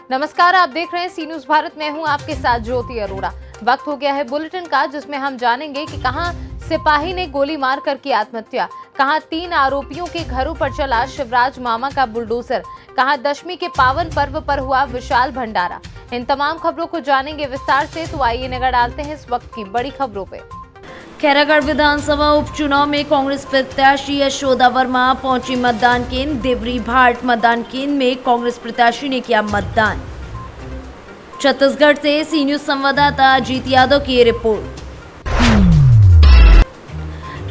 नमस्कार, आप देख रहे हैं सी न्यूज भारत। मैं हूं आपके साथ ज्योति अरोड़ा। वक्त हो गया है बुलेटिन का, जिसमें हम जानेंगे कि कहां सिपाही ने गोली मारकर की आत्महत्या, कहां 3 आरोपियों के घरों पर चला शिवराज मामा का बुलडोजर, कहां दशमी के पावन पर्व पर हुआ विशाल भंडारा। इन तमाम खबरों को जानेंगे विस्तार से, तो आइए नजर डालते हैं इस वक्त की बड़ी खबरों पे। खैरागढ़ विधानसभा उपचुनाव में कांग्रेस प्रत्याशी यशोदा वर्मा पहुंची मतदान केंद्र। देवरी भाट मतदान केंद्र में कांग्रेस प्रत्याशी ने किया मतदान। छत्तीसगढ़ से सी न्यूज संवाददाता अजीत यादव की रिपोर्ट।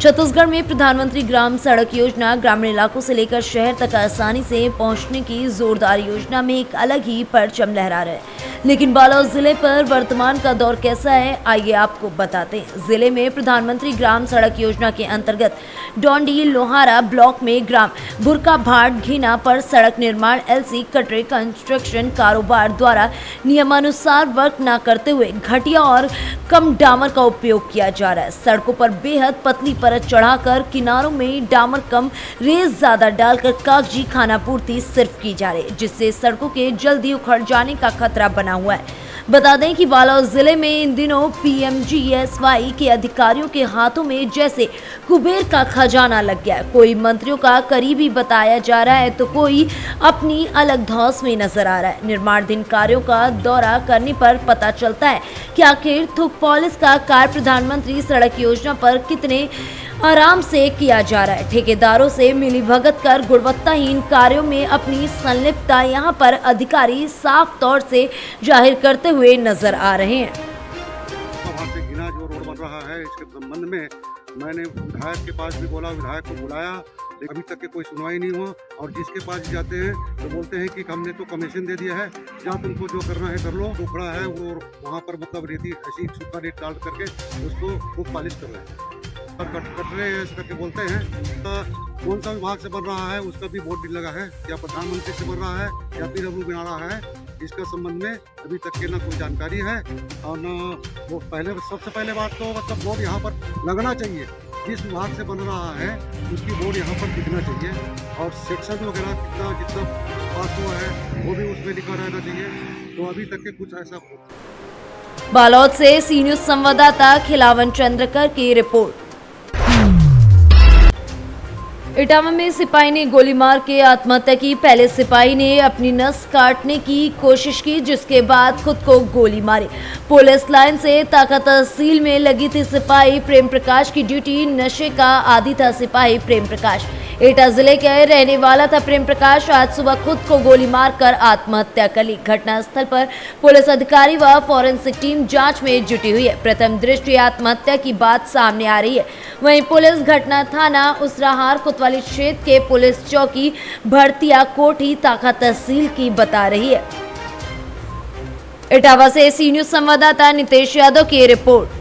छत्तीसगढ़ में प्रधानमंत्री ग्राम सड़क योजना ग्रामीण इलाकों से लेकर शहर तक आसानी से पहुंचने की जोरदार योजना में एक अलग ही परचम लहरा रहा है। लेकिन बालोद जिले पर वर्तमान का दौर कैसा है, आइए आपको बताते हैं। जिले में प्रधानमंत्री ग्राम सड़क योजना के अंतर्गत डोंडी लोहारा ब्लॉक में ग्राम बुरका भाट घीना पर सड़क निर्माण एलसी कटरे कंस्ट्रक्शन कारोबार द्वारा नियमानुसार वर्क न करते हुए घटिया और कम डामर का उपयोग किया जा रहा है। सड़कों पर बेहद पतली परत चढ़ाकर किनारों में डामर कम रेत ज्यादा डालकर कागजी खानापूर्ति सिर्फ की जा रही है, जिससे सड़कों के जल्दी उखड़ जाने का खतरा बना हुआ है। बता दें कि बालोद जिले में इन दिनों पीएमजीएसवाई के अधिकारियों के हाथों में जैसे कुबेर का खजाना लग गया है। कोई मंत्रियों का करीबी बताया जा रहा है तो कोई अपनी अलग धौस में नजर आ रहा है। निर्माणाधीन कार्यों का दौरा करने पर पता चलता है कि आखिर थुक पॉलिस का कार्य प्रधानमंत्री सड़क योजना पर कितने आराम से किया जा रहा है। ठेकेदारों से मिलीभगत कर गुणवत्ताहीन कार्यों में अपनी संलिप्तता यहां पर अधिकारी साफ तौर से जाहिर करते हुए नजर आ रहे हैं। घिना जो रोड बन रहा है, इसके संबंध में मैंने विधायक के पास भी बोला, विधायक को बुलाया, लेकिन अभी तक के कोई सुनवाई नहीं हुआ। और जिसके पास जाते हैं तो बोलते हैं कि हमने तो कमीशन दे दिया है, जहाँ तुमको जो करना है कर लो। टुकड़ा है वो वहाँ पर मतलब रेती ऐसी सूखा रेत डाल करके उसको खूब पॉलिश कर रहे हैं और कट रहे हैं करके बोलते हैं। तो कौन सा विभाग से बन रहा है उसका भी बोर्ड भी लगा है, या प्रधानमंत्री से बन रहा है या पीडब्ल्यू बना रहा है, इसका संबंध में अभी तक के ना कोई जानकारी है। और न वो पहले सबसे पहले बात तो मतलब बोर्ड यहाँ पर लगना चाहिए। जिस विभाग से बन रहा है उसकी बोर्ड यहाँ पर दिखना चाहिए, और सेक्शन वगैरह कितना जितना पास हुआ है वो भी उसमें लिखा रहना चाहिए। तो अभी तक के कुछ ऐसा। बालोद से सी न्यूज संवाददाता खिलावन चंद्रकर की रिपोर्ट। इटावा में सिपाही ने गोली मार के आत्महत्या की। पहले सिपाही ने अपनी नस काटने की कोशिश की, जिसके बाद खुद को गोली मारी। पुलिस लाइन से ताका तहसील में लगी थी सिपाही प्रेम प्रकाश की ड्यूटी। नशे का आदी था सिपाही प्रेम प्रकाश। एटा जिले के रहने वाला था प्रेम प्रकाश। आज सुबह खुद को गोली मारकर आत्महत्या कर ली। घटनास्थल पर पुलिस अधिकारी व फॉरेंसिक टीम जांच में जुटी हुई है। प्रथम दृष्टि आत्महत्या की बात सामने आ रही है। वहीं पुलिस घटना थाना उसराहार कोतवाली क्षेत्र के पुलिस चौकी भरतिया कोठी ताका तहसील की बता रही है। इटावा से सी न्यूज संवाददाता नितेश यादव की रिपोर्ट।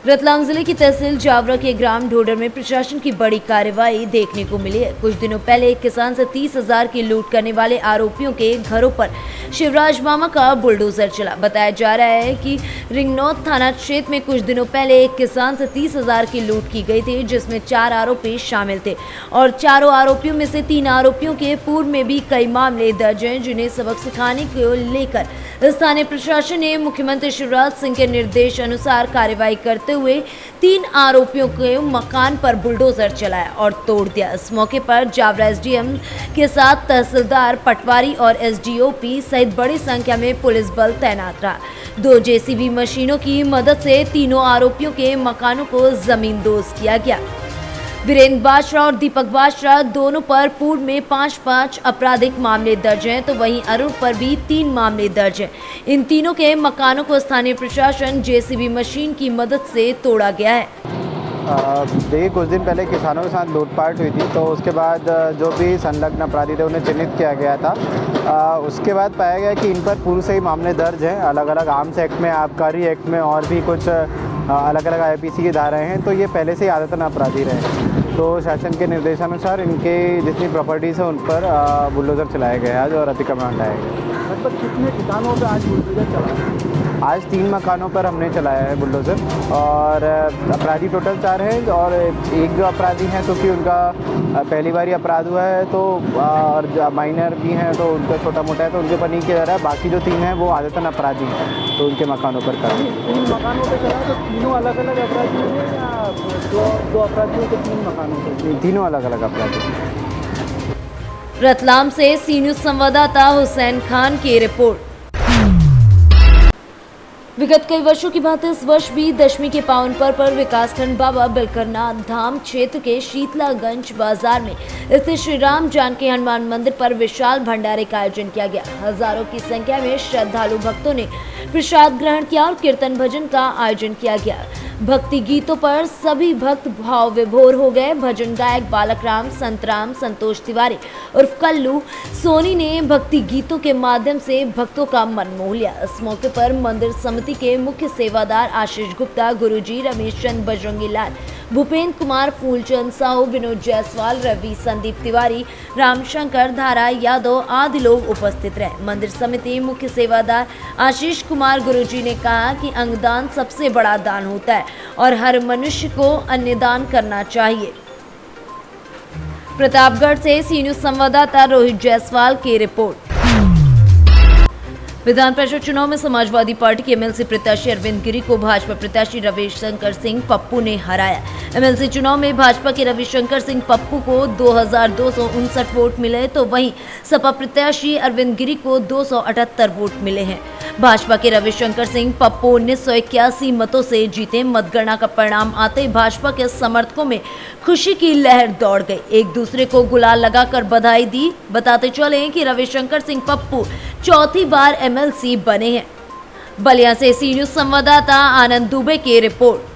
रतलाम जिले की तहसील जावरा के ग्राम ढोडर में प्रशासन की बड़ी कार्रवाई देखने को मिली है। कुछ दिनों पहले एक किसान से 30,000 की लूट करने वाले आरोपियों के घरों पर शिवराज मामा का बुलडोजर चला। बताया जा रहा है कि रिंगनौत थाना क्षेत्र में कुछ दिनों पहले एक किसान से 30,000 की लूट की गई थी, जिसमें 4 आरोपी शामिल थे और चारों आरोपियों में से 3 आरोपियों के पूर्व में भी कई मामले दर्ज हैं, जिन्हें सबक सिखाने को लेकर स्थानीय प्रशासन ने मुख्यमंत्री शिवराज सिंह के निर्देश अनुसार कार्रवाई करते हुए 3 आरोपियों के मकान पर बुलडोजर चलाया और तोड़ दिया। इस मौके पर जावरा एसडीएम के साथ तहसीलदार पटवारी और एसडीओपी सहित बड़ी संख्या में पुलिस बल तैनात रहा। 2 जेसीबी मशीनों की मदद से तीनों आरोपियों के मकानों को जमींदोज किया गया। वीरेंद्र बाजरा और दीपक बाजरा दोनों पर पूर्व में 5 आपराधिक मामले दर्ज हैं, तो वहीं अरुण पर भी 3 मामले दर्ज हैं। इन तीनों के मकानों को स्थानीय प्रशासन जेसीबी मशीन की मदद से तोड़ा गया है। देखिए, कुछ दिन पहले किसानों के साथ लूटपाट हुई थी, तो उसके बाद जो भी संलग्न अपराधी थे उन्हें चिन्हित किया गया था। उसके बाद पाया गया कि इन पर पूर्व से ही मामले दर्ज हैं, अलग अलग आर्म्स एक्ट में, आबकारी एक्ट में और भी कुछ अलग अलग आईपीसी की धाराएं हैं। तो ये पहले से ही आदतन अपराधी रहे। तो शासन के निर्देशानुसार इनके जितनी प्रॉपर्टीज़ हैं उन पर बुलडोज़र चलाए गए आज और अतिक्रमण हटाए गए। लगभग कितने ठिकानों पर आज बुलडोज़र चला? आज 3 मकानों पर हमने चलाया है बुलडोज़र और अपराधी टोटल 4 हैं और एक जो अपराधी हैं तो कि उनका पहली बार ही अपराध हुआ है तो और जो माइनर भी हैं तो उनका छोटा मोटा है तो उनके ऊपर नहीं किया जा रहा है। बाकी जो 3 हैं वो आदतन अपराधी हैं तो उनके मकानों पर कर 3 मकानों पे चला तो तीनों अलग अलग अपराधी हैं या दो अपराधियों के 3 मकानों पे? तीनों अलग अलग अपराधी हैं। रतलाम से सी न्यूज संवाददाता हुसैन खान की रिपोर्ट। विगत कई वर्षों की बात इस वर्ष भी दशमी के पावन पर्व पर विकासखंड बाबा बिलकरनाथ धाम क्षेत्र के शीतलागंज बाजार में स्थित श्री राम जानकी हनुमान मंदिर पर विशाल भंडारे का आयोजन किया गया। हजारों की संख्या में श्रद्धालु भक्तों ने प्रसाद ग्रहण किया और कीर्तन भजन का आयोजन किया गया। भक्ति गीतों पर सभी भक्त भाव विभोर हो गए। भजन गायक बालक राम, संतराम, संतोष तिवारी उर्फ कल्लू सोनी ने भक्ति गीतों के माध्यम से भक्तों का मन मोह लिया। इस मौके पर मंदिर समिति के मुख्य सेवादार आशीष गुप्ता, गुरुजी रमेश चंद, बजरंगी लाल, भूपेंद्र कुमार, फूलचंद साहू, विनोद जायसवाल, रवि, संदीप तिवारी, रामशंकर, धारा यादव आदि लोग उपस्थित रहे। मंदिर समिति मुख्य सेवादार आशीष कुमार गुरुजी ने कहा कि अंगदान सबसे बड़ा दान होता है और हर मनुष्य को अन्नदान करना चाहिए। प्रतापगढ़ से सी न्यूज संवाददाता रोहित जायसवाल की रिपोर्ट। विधान परिषद चुनाव में समाजवादी पार्टी के एमएलसी प्रत्याशी अरविंद गिरी को भाजपा प्रत्याशी रविशंकर सिंह पप्पू ने हराया। एमएलसी चुनाव में भाजपा के रविशंकर सिंह पप्पू को 2259 वोट मिले तो वहीं सपा प्रत्याशी अरविंद गिरी को 278 वोट मिले हैं। भाजपा के रविशंकर सिंह पप्पू 1981 मतों से जीते। मतगणना का परिणाम आते ही भाजपा के समर्थकों में खुशी की लहर दौड़ गई, एक दूसरे को गुलाल लगाकर बधाई दी। बताते चले कि रविशंकर सिंह पप्पू चौथी बार एमएलसी बने हैं। बलिया से सी न्यूज संवाददाता आनंद दुबे की रिपोर्ट।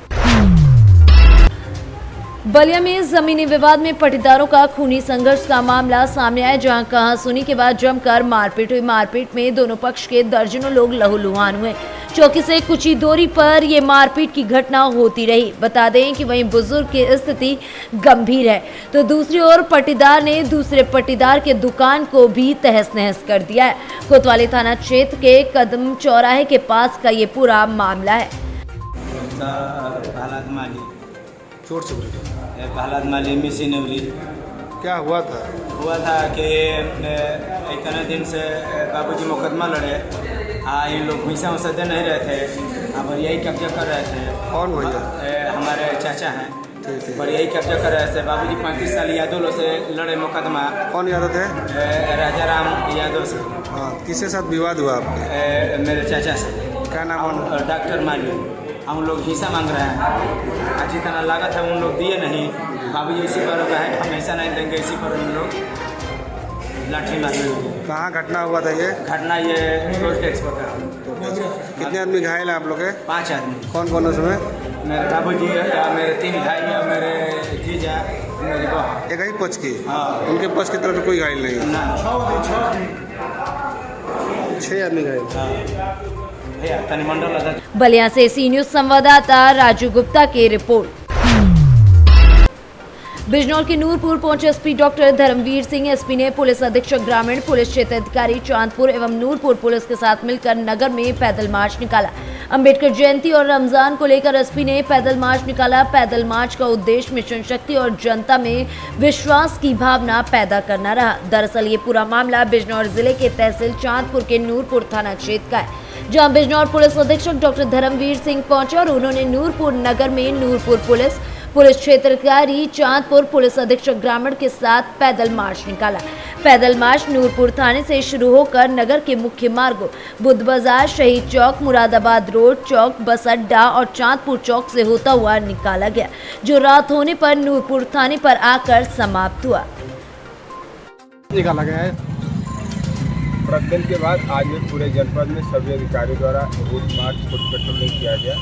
बलिया में जमीनी विवाद में पट्टीदारों का खूनी संघर्ष का मामला सामने आया, जहां कहासुनी के बाद जमकर मारपीट हुई। मारपीट में दोनों पक्ष के दर्जनों लोग लहूलुहान हुए। चौकी से कुछ ही दूरी पर ये मारपीट की घटना होती रही। बता दें कि वहीं बुजुर्ग की स्थिति गंभीर है तो दूसरी ओर पट्टीदार ने दूसरे पट्टीदार के दुकान को भी तहस नहस कर दिया है। कोतवाली थाना क्षेत्र के कदम चौराहे के पास का ये पूरा मामला है। प्रहलाद माली मिसिनवली क्या हुआ था? कि इतने दिन से बाबूजी मुकदमा लड़े, इन लोग भैंसा वैसा दे नहीं रहे थे, अब यही कब्जा कर रहे थे। कौन भैया? हमारे चाचा हैं ठीक। और यही कब्जा कर रहे थे। बाबूजी 35 साल यादव से लड़े मुकदमा। कौन यादव थे? राजा राम यादव से। हाँ, किसके साथ विवाद हुआ आपके? मेरे चाचा से। क्या नाम? डॉक्टर माली। हम लोग हिस्सा मांग रहे हैं, जितना लागत है उन लोग दिए नहीं। बाबूजी इसी पर है, हम ऐसा नहीं देंगे, इसी पर उन लोग लाठी मार रहे। कहाँ घटना हुआ था ये? घटना ये टोल टैक्स पर था। कितने आदमी घायल हैं आप लोग के? 5 आदमी। कौन कौन उसमें? मेरे बाबूजी है, मेरे 3 भाई है, मेरे जीजा, मेरी बहन। एक ही पक्ष की? हाँ। उनके पक्ष की तरफ कोई घायल नहीं? ना 6 आदमी घायल। बलिया से सी न्यूज संवाददाता राजू गुप्ता की रिपोर्ट। बिजनौर के नूरपुर पहुंचे SP doctor Dharmveer Singh. SP ने पुलिस अधीक्षक ग्रामीण, पुलिस क्षेत्र अधिकारी चांदपुर एवं नूरपुर पुलिस के साथ मिलकर नगर में पैदल मार्च निकाला। अंबेडकर जयंती और रमजान को लेकर एसपी ने पैदल मार्च निकाला। पैदल मार्च का उद्देश्य मिशन शक्ति और जनता में विश्वास की भावना पैदा करना रहा। दरअसल ये पूरा मामला बिजनौर जिले के तहसील चांदपुर के नूरपुर थाना क्षेत्र का है, जहां बिजनौर पुलिस अधीक्षक डॉक्टर धर्मवीर सिंह पहुंचे और उन्होंने नूरपुर नगर में नूरपुर पुलिस क्षेत्र अधिकारी चांदपुर पुलिस अधीक्षक ग्रामीण के साथ पैदल मार्च निकाला। पैदल मार्च नूरपुर थाने से शुरू होकर नगर के मुख्य मार्गों बुद्ध बाजार, शहीद चौक, मुरादाबाद रोड चौक, बस अड्डा और चांदपुर चौक से होता हुआ निकाला गया, जो रात होने पर नूरपुर थाने पर आकर समाप्त हुआ। निकाला गया है। प्रदर्शन के बाद आज पूरे जनपद में सभी अधिकारियों द्वारा रूट मार्च फुट पेट्रोलिंग किया गया।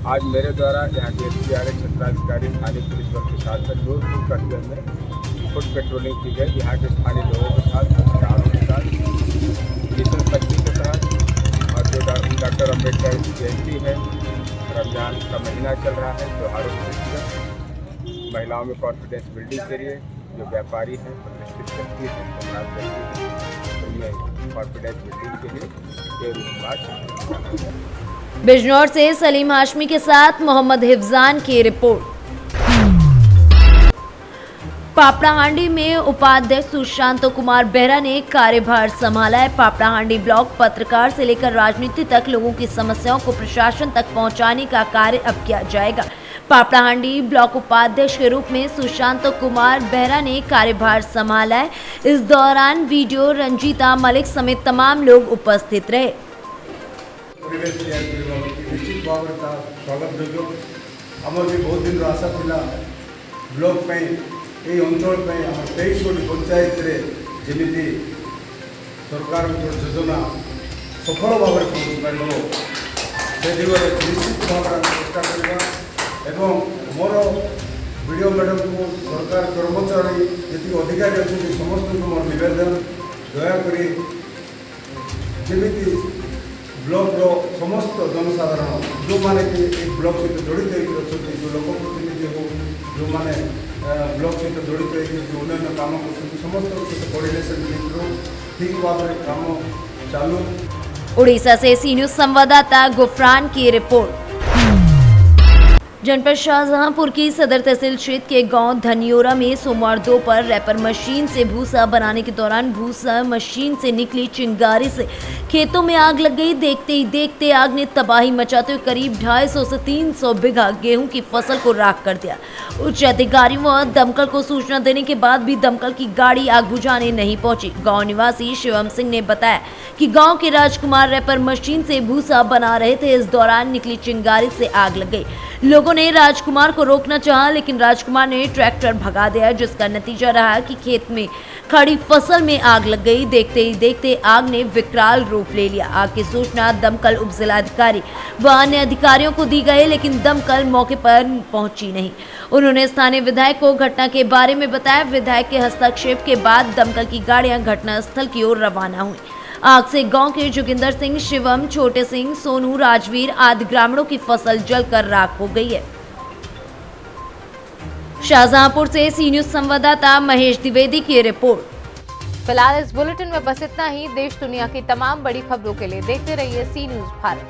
आज मेरे द्वारा यहाँ के SPRA क्षेत्राधिकारी स्थानीय पुलिस बल के साथ नूरपुर कस्बे में फुट पेट्रोलिंग की गई। यहाँ के स्थानीय लोगों के साथ, पत्रकारों के साथ, मिशन शक्ति के साथ और जो डॉक्टर अम्बेडकर की जयंती है, रमजान का महीना चल रहा है, त्योहारों के दृष्टिगत महिलाओं में कॉन्फिडेंस बिल्डिंग के लिए जो व्यापारी हैं, प्रतिष्ठित व्यक्ति हैं, सम्मान व्यक्ति हैं, उनमें कॉन्फिडेंस बिल्डिंग के लिए ये रूट मार्च बिजनौर से सलीम हाशमी के साथ मोहम्मद हिफ्जान की रिपोर्ट। पापड़ाहांडी में उपाध्यक्ष सुशांत कुमार बेहरा ने कार्यभार संभाला है। पापड़ाहांडी ब्लॉक पत्रकार से लेकर राजनीति तक लोगों की समस्याओं को प्रशासन तक पहुंचाने का कार्य अब किया जाएगा। पापड़ाहांडी ब्लॉक उपाध्यक्ष के रूप में सुशांत कुमार बेहरा ने कार्यभार संभाला है। इस दौरान वीडियो रंजीता मलिक समेत तमाम लोग उपस्थित रहे। निश्चित भाव स्वागत योग्य आमर भी बहुत दिन आशा थिला ब्लॉक ये अंचल 23 गोटी पंचायत जमी सरकार योजना सफल भाव में पहुँची पार से दिगरे निश्चित भाव में चेष्टा करवा मोर वीडियो मैडम को सरकार कर्मचारी जी अधिकारी अच्छे समस्त को मोर नवेदन दयाकोरी जमी ब्लॉक रो समस्त जनसाधारण जो माने कि ब्लॉक सहित जड़ित होती जो लोक प्रतिनिधि हो जो माने ब्लॉक सहित जड़ित हो उन्नयन काम कर समस्त सहित कोऑर्डिनेशन ठीक भाव में काम चालू। उड़ीसा से सी न्यूज संवाददाता गुफरान की रिपोर्ट। जनपद शाहजहांपुर की सदर तहसील क्षेत्र के गांव धनियोरा में सोमवार दोपहर रैपर मशीन से भूसा बनाने के दौरान भूसा मशीन से निकली चिंगारी से खेतों में आग लग गई। देखते ही देखते आग ने तबाही मचाते हुए करीब 250 से 300 बीघा गेहूं की फसल को राख कर दिया। उच्च अधिकारियों व दमकल को सूचना देने के बाद भी दमकल की गाड़ी आग बुझाने नहीं पहुंची। गाँव निवासी शिवम सिंह ने बताया कि गाँव के राजकुमार रैपर मशीन से भूसा बना रहे थे। इस दौरान निकली चिंगारी से आग लग गई। लोगों ने राजकुमार को रोकना चाहा लेकिन राजकुमार ने ट्रैक्टर भगा दिया, जिसका नतीजा रहा कि खेत में खड़ी फसल में आग लग गई। देखते ही देखते आग ने विकराल रूप ले लिया। आग की सूचना दमकल उपजिलाधिकारी व अन्य अधिकारियों को दी गई लेकिन दमकल मौके पर पहुंची नहीं। उन्होंने स्थानीय विधायक को घटना के बारे में बताया। विधायक के हस्तक्षेप के बाद दमकल की गाड़ियां घटनास्थल की ओर रवाना हुई। आग से गांव के जोगिंदर सिंह, शिवम, छोटे सिंह, सोनू, राजवीर आदि ग्रामीणों की फसल जलकर राख हो गई है। शाहजहांपुर से सी न्यूज संवाददाता महेश द्विवेदी की रिपोर्ट। फिलहाल इस बुलेटिन में बस इतना ही। देश दुनिया की तमाम बड़ी खबरों के लिए देखते रहिए सी न्यूज भारत।